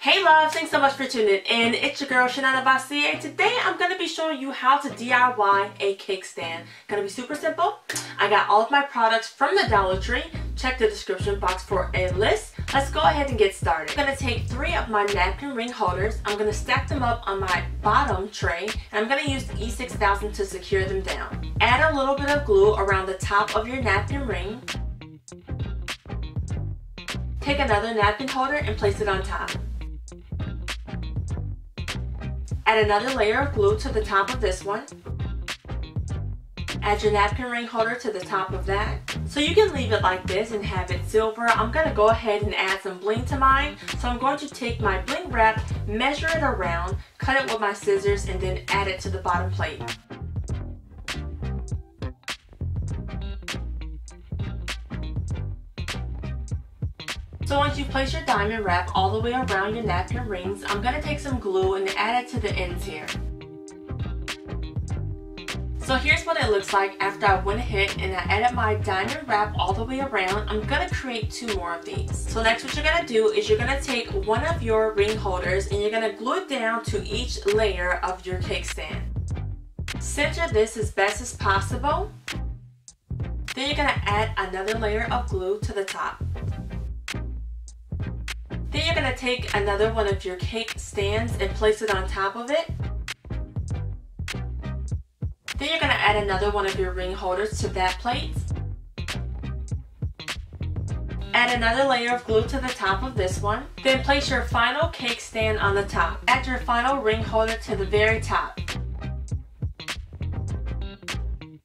Hey loves, thanks so much for tuning in. It's your girl Chanelle Novosey. Today I'm going to be showing you how to DIY a cake stand. Going to be super simple. I got all of my products from the Dollar Tree. Check the description box for a list. Let's go ahead and get started. I'm going to take 3 of my napkin ring holders. I'm going to stack them up on my bottom tray, and I'm going to use the E6000 to secure them down. Add a little bit of glue around the top of your napkin ring. Take another napkin holder and place it on top. Add another layer of glue to the top of this one. Add your napkin ring holder to the top of that. So you can leave it like this and have it silver. I'm going to go ahead and add some bling to mine. So I'm going to take my Bling Wrap, measure it around, cut it with my scissors, and then add it to the bottom plate. So once you place your diamond wrap all the way around your napkin rings, I'm going to take some glue and add it to the ends here. So here's what it looks like after I went ahead and I added my diamond wrap all the way around. I'm going to create 2 more of these. So next what you're going to do is you're going to take one of your ring holders and you're going to glue it down to each layer of your cake stand. Center this as best as possible. Then you're going to add another layer of glue to the top. Then you're going to take another one of your cake stands and place it on top of it. Then you're going to add another one of your ring holders to that plate. Add another layer of glue to the top of this one. Then place your final cake stand on the top. Add your final ring holder to the very top.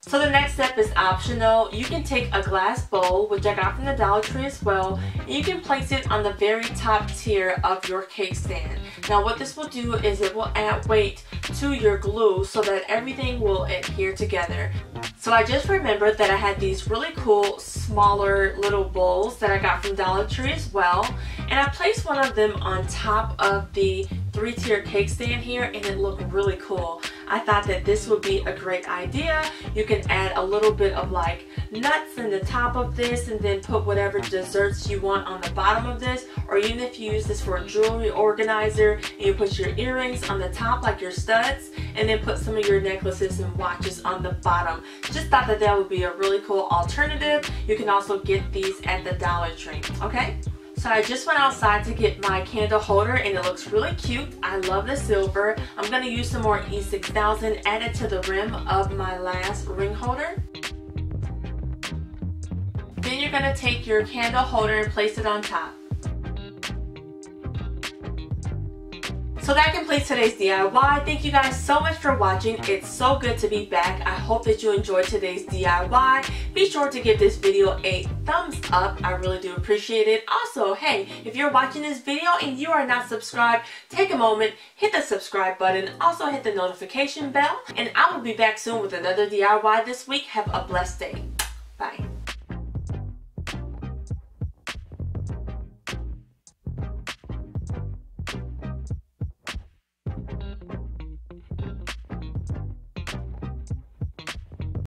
So the next step is optional. You can take a glass bowl, which I got from the Dollar Tree as well, and you can place it on the very top tier of your cake stand. Now what this will do is it will add weight to your glue so that everything will adhere together. So I just remembered that I had these really cool smaller little bowls that I got from Dollar Tree as well, and I placed one of them on top of the 3-tier cake stand here, and it looked really cool. I thought that this would be a great idea. You can add a little bit of like nuts in the top of this and then put whatever desserts you want on the bottom of this, or even if you use this for a jewelry organizer and you put your earrings on the top like your studs and then put some of your necklaces and watches on the bottom. Just thought that that would be a really cool alternative. You can also get these at the Dollar Tree, okay? So I just went outside to get my candle holder and it looks really cute. I love the silver. I'm going to use some more E6000 added to the rim of my last ring holder. Then you're going to take your candle holder and place it on top. So that completes today's DIY. Thank you guys so much for watching. It's so good to be back. I hope that you enjoyed today's DIY. Be sure to give this video a thumbs up. I really do appreciate it. Also, hey, if you're watching this video and you are not subscribed, take a moment, hit the subscribe button, also hit the notification bell, and I will be back soon with another DIY this week. Have a blessed day. Bye.